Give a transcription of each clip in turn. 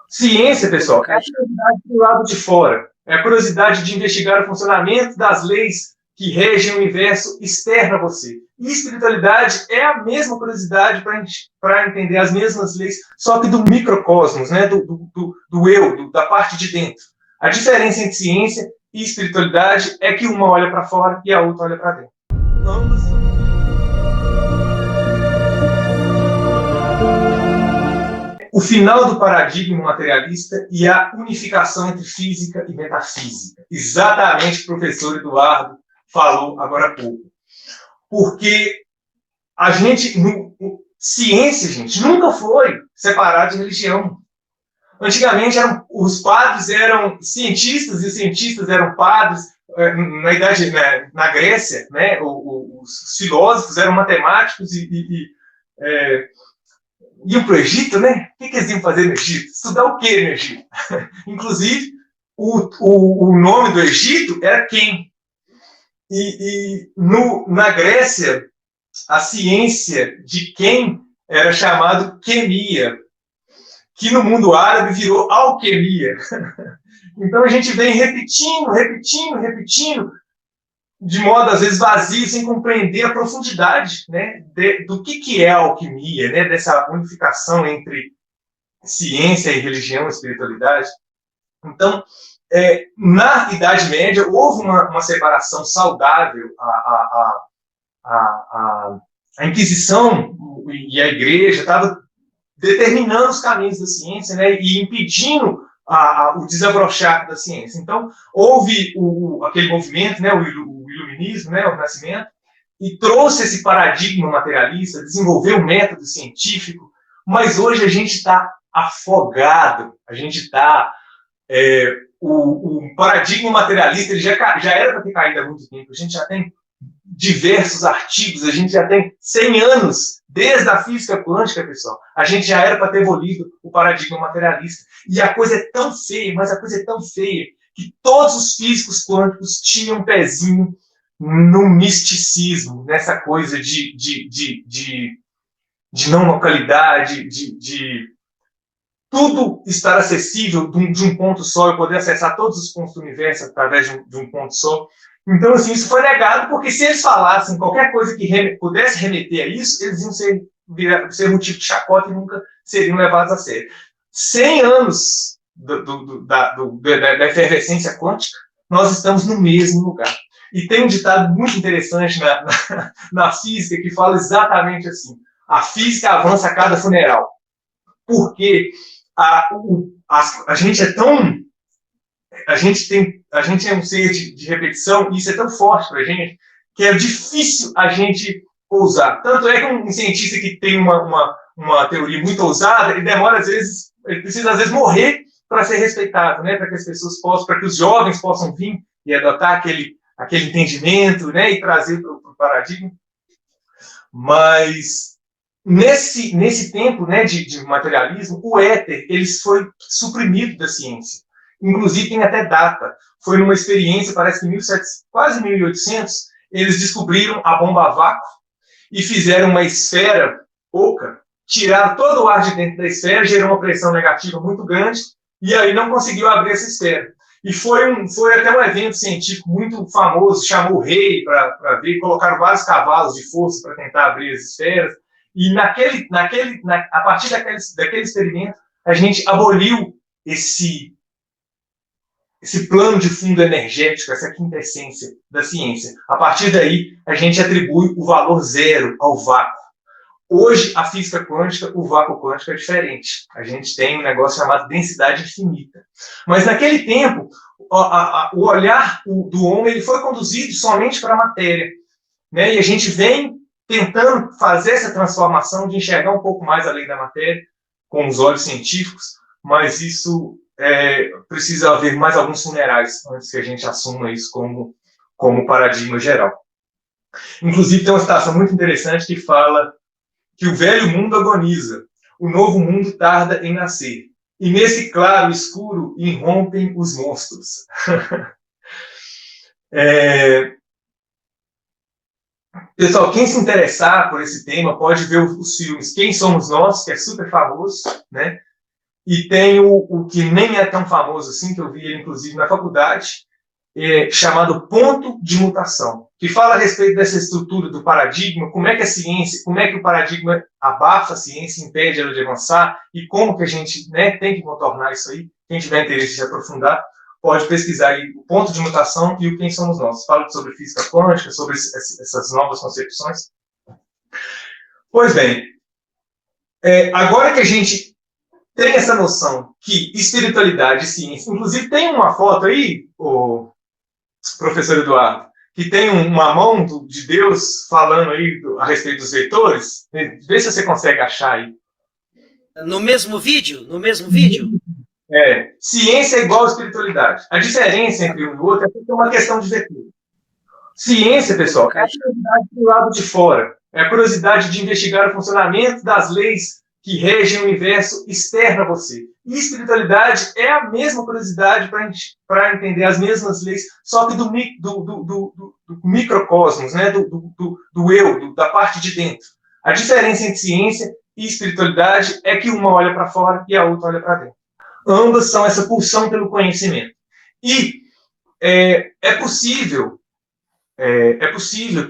Ciência, pessoal, é a curiosidade do lado de fora. É a curiosidade de investigar o funcionamento das leis que regem o universo externo a você. E espiritualidade é a mesma curiosidade para entender as mesmas leis, só que do microcosmos, né? do eu, da parte de dentro. A diferença entre ciência e espiritualidade é que uma olha para fora e a outra olha para dentro. Ambas. O final do paradigma materialista e a unificação entre física e metafísica. Exatamente o que o professor Eduardo falou agora há pouco. Porque a gente, ciência, gente, nunca foi separada de religião. Antigamente, os padres eram cientistas e os cientistas eram padres. Na Grécia, né, os filósofos eram matemáticos iam para o Egito, né? O que eles iam fazer no Egito? Estudar o que no Egito? Inclusive, o nome do Egito era Quem. Na Grécia, a ciência de Quem era chamado quemia, que no mundo árabe virou alquimia. Então a gente vem repetindo, de modo às vezes vazio, sem compreender a profundidade, né, do que é a alquimia, né, dessa unificação entre ciência e religião e espiritualidade. Então, na Idade Média, houve uma separação saudável. A Inquisição e a Igreja estavam determinando os caminhos da ciência, né, e impedindo o desabrochar da ciência. Então, houve aquele movimento, né, o iluminismo, né, o Renascimento, e trouxe esse paradigma materialista, desenvolveu um método científico, mas hoje a gente está afogado, a gente está... o paradigma materialista ele já era para ter caído há muito tempo, a gente já tem diversos artigos, a gente já tem 100 anos, desde a física quântica, pessoal, a gente já era para ter abolido o paradigma materialista. E a coisa é tão feia, mas a coisa é tão feia, que todos os físicos quânticos tinham um pezinho no misticismo, nessa coisa de não localidade, de tudo estar acessível de um ponto só, eu poder acessar todos os pontos do universo através de um ponto só. Então, assim, isso foi negado, porque se eles falassem qualquer coisa que pudesse remeter a isso, eles iam ser motivo de chacota e nunca seriam levados a sério. 100 anos da efervescência quântica, nós estamos no mesmo lugar. E tem um ditado muito interessante na física que fala exatamente assim: a física avança a cada funeral. Porque a gente é tão... A gente é um ser de repetição, e isso é tão forte para a gente, que é difícil a gente ousar. Tanto é que um cientista que tem uma teoria muito ousada, ele demora, às vezes, ele precisa, às vezes, morrer para ser respeitado, né? Para que as pessoas possam, para que os jovens possam vir e adotar aquele entendimento, né? E trazer para o paradigma. Mas... Nesse tempo, né, de materialismo, o éter ele foi suprimido da ciência. Inclusive, tem até data. Foi numa experiência, parece que quase 1800, eles descobriram a bomba a vácuo e fizeram uma esfera oca, tiraram todo o ar de dentro da esfera, gerou uma pressão negativa muito grande, e aí não conseguiu abrir essa esfera. E foi até um evento científico muito famoso, chamou o rei para ver, colocaram vários cavalos de força para tentar abrir as esferas. E a partir daquele experimento, a gente aboliu esse plano de fundo energético, essa quintessência da ciência. A partir daí, a gente atribui o valor zero ao vácuo. Hoje, a física quântica, o vácuo quântico é diferente. A gente tem um negócio chamado densidade infinita. Mas naquele tempo, o olhar do homem ele foi conduzido somente para a matéria, né? E a gente vem tentando fazer essa transformação de enxergar um pouco mais além da matéria, com os olhos científicos, mas isso precisa haver mais alguns funerais antes que a gente assuma isso como paradigma geral. Inclusive, tem uma citação muito interessante que fala que o velho mundo agoniza, o novo mundo tarda em nascer, e nesse claro escuro irrompem os monstros. Pessoal, quem se interessar por esse tema pode ver os filmes Quem Somos Nós, que é super famoso, né? e tem o que nem é tão famoso assim, que eu vi ele inclusive na faculdade, chamado ponto de mutação, que fala a respeito dessa estrutura do paradigma, como é que a ciência, como é que o paradigma abafa a ciência, impede ela de avançar, e como que a gente, né, tem que contornar isso aí. Quem tiver interesse de aprofundar, pode pesquisar aí o ponto de mutação e o quem somos nós. Fala sobre física quântica, sobre essas novas concepções. Pois bem, agora que a gente tem essa noção que espiritualidade e ciência, inclusive tem uma foto aí, o professor Eduardo, que tem uma mão de Deus falando aí a respeito dos vetores. Vê se você consegue achar aí. No mesmo vídeo? No mesmo vídeo? Ciência é igual a espiritualidade. A diferença entre um e o outro é uma questão de vetor. Ciência, pessoal, é a curiosidade do lado de fora. É a curiosidade de investigar o funcionamento das leis que regem o universo externo a você. E espiritualidade é a mesma curiosidade para entender as mesmas leis, só que do microcosmos, né? do eu, da parte de dentro. A diferença entre ciência e espiritualidade é que uma olha para fora e a outra olha para dentro. Ambas são essa pulsão pelo conhecimento. E é possível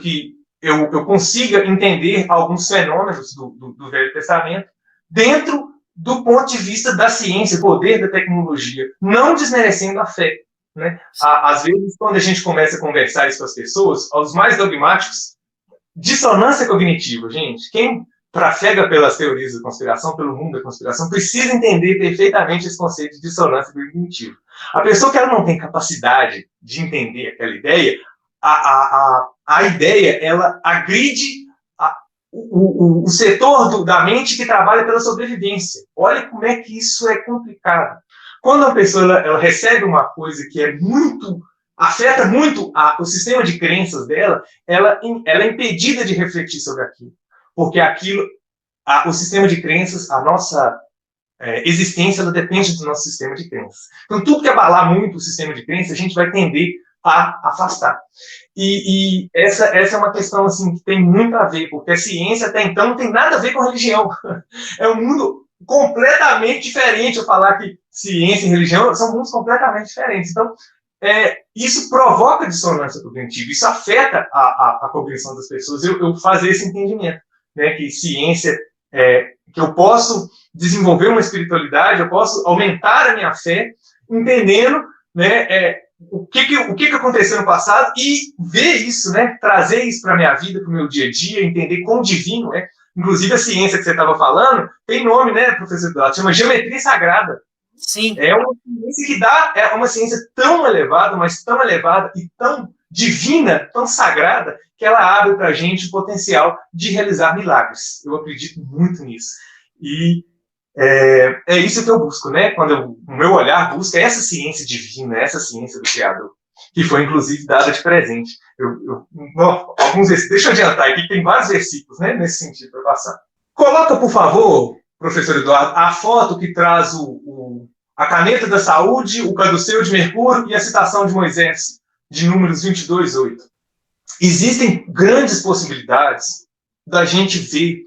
que eu consiga entender alguns fenômenos do Velho Testamento dentro do ponto de vista da ciência, poder da tecnologia, não desmerecendo a fé. Né? Às vezes, quando a gente começa a conversar isso com as pessoas, aos mais dogmáticos, dissonância cognitiva, gente. Quem trafega pelas teorias da conspiração, pelo mundo da conspiração, precisa entender perfeitamente esse conceito de dissonância cognitiva. A pessoa que ela não tem capacidade de entender aquela ideia, a ideia, ela agride o setor da mente que trabalha pela sobrevivência. Olha como é que isso é complicado. Quando a pessoa ela recebe uma coisa que afeta muito o sistema de crenças dela, ela é impedida de refletir sobre aquilo. Porque aquilo, o sistema de crenças, a nossa existência, ela depende do nosso sistema de crenças. Então, tudo que abalar muito o sistema de crenças, a gente vai tender a afastar. E essa é uma questão assim, que tem muito a ver, porque a ciência até então não tem nada a ver com a religião. É um mundo completamente diferente. Eu falar que ciência e religião são mundos completamente diferentes. Então, isso provoca dissonância cognitiva, isso afeta a cognição das pessoas. Eu fazer esse entendimento, né, que ciência, que eu posso desenvolver uma espiritualidade, eu posso aumentar a minha fé, entendendo, né, o que aconteceu no passado e ver isso, né, trazer isso para a minha vida, para o meu dia a dia, entender quão divino é. Inclusive, a ciência que você estava falando tem nome, né, professor Eduardo? Chama geometria sagrada. Sim. É uma ciência é uma ciência tão elevada, mas tão elevada e tão divina, tão sagrada, que ela abre para a gente o potencial de realizar milagres. Eu acredito muito nisso. E é isso que eu busco, né? Quando o meu olhar busca essa ciência divina, essa ciência do Criador, que foi, inclusive, dada de presente. Deixa eu adiantar aqui, tem vários versículos, né, nesse sentido para passar. Coloca, por favor, professor Eduardo, a foto que traz a caneta da saúde, o caduceu de Mercúrio e a citação de Moisés, de Números 22:8. Existem grandes possibilidades da gente ver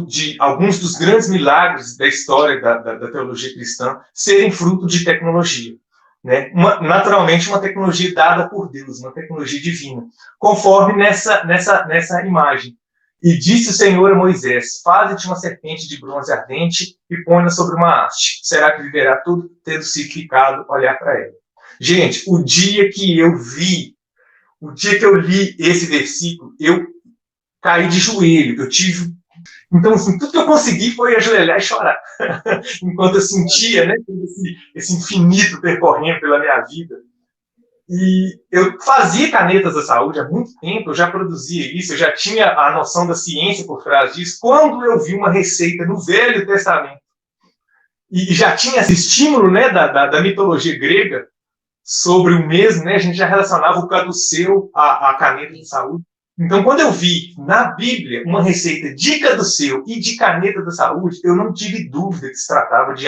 de alguns dos grandes milagres da história da teologia cristã serem fruto de tecnologia. Né? Naturalmente, uma tecnologia dada por Deus, uma tecnologia divina, conforme nessa imagem. E disse o Senhor a Moisés: faze-te uma serpente de bronze ardente e põe-na sobre uma haste. Será que viverá tudo, tendo sido ficado olhar para ela. Gente, o dia que eu li esse versículo, eu caí de joelho. Então, assim, tudo que eu consegui foi ajoelhar e chorar. Enquanto eu sentia, né, esse infinito percorrendo pela minha vida. E eu fazia canetas da saúde há muito tempo, eu já produzia isso, eu já tinha a noção da ciência por trás disso, quando eu vi uma receita no Velho Testamento. E já tinha esse estímulo, né, da mitologia grega sobre o mesmo, né, a gente já relacionava o caduceu à caneta de saúde. Então, quando eu vi na Bíblia uma receita de caduceu e de caneta da saúde, eu não tive dúvida que se tratava de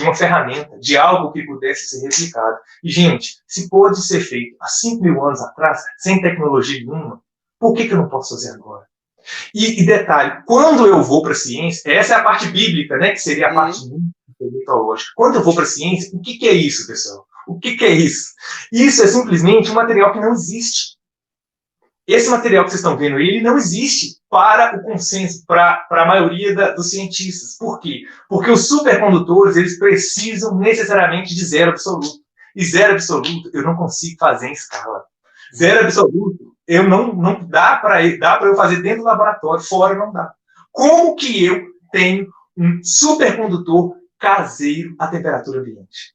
uma ferramenta, de algo que pudesse ser replicado. E, gente, se pôde ser feito há 5.000 anos atrás, sem tecnologia nenhuma, por que eu não posso fazer agora? E detalhe, quando eu vou para a ciência, essa é a parte bíblica, né, que seria a parte mitológica. Quando eu vou para a ciência, o que é isso, pessoal? O que é isso? Isso é simplesmente um material que não existe. Esse material que vocês estão vendo, ele não existe para o consenso, para a maioria dos cientistas. Por quê? Porque os supercondutores, eles precisam necessariamente de zero absoluto. E zero absoluto eu não consigo fazer em escala. Zero absoluto eu não dá para eu fazer dentro do laboratório, fora não dá. Como que eu tenho um supercondutor caseiro à temperatura ambiente?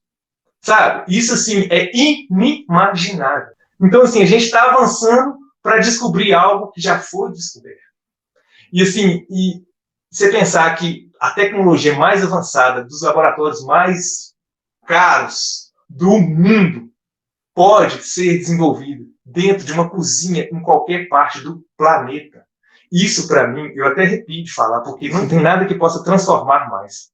Sabe? Isso, assim, é inimaginável. Então, assim, a gente está avançando para descobrir algo que já foi descoberto. E, assim, você pensar que a tecnologia mais avançada dos laboratórios mais caros do mundo pode ser desenvolvida dentro de uma cozinha em qualquer parte do planeta. Isso, para mim, eu até arrepio de falar, porque não tem nada que possa transformar mais.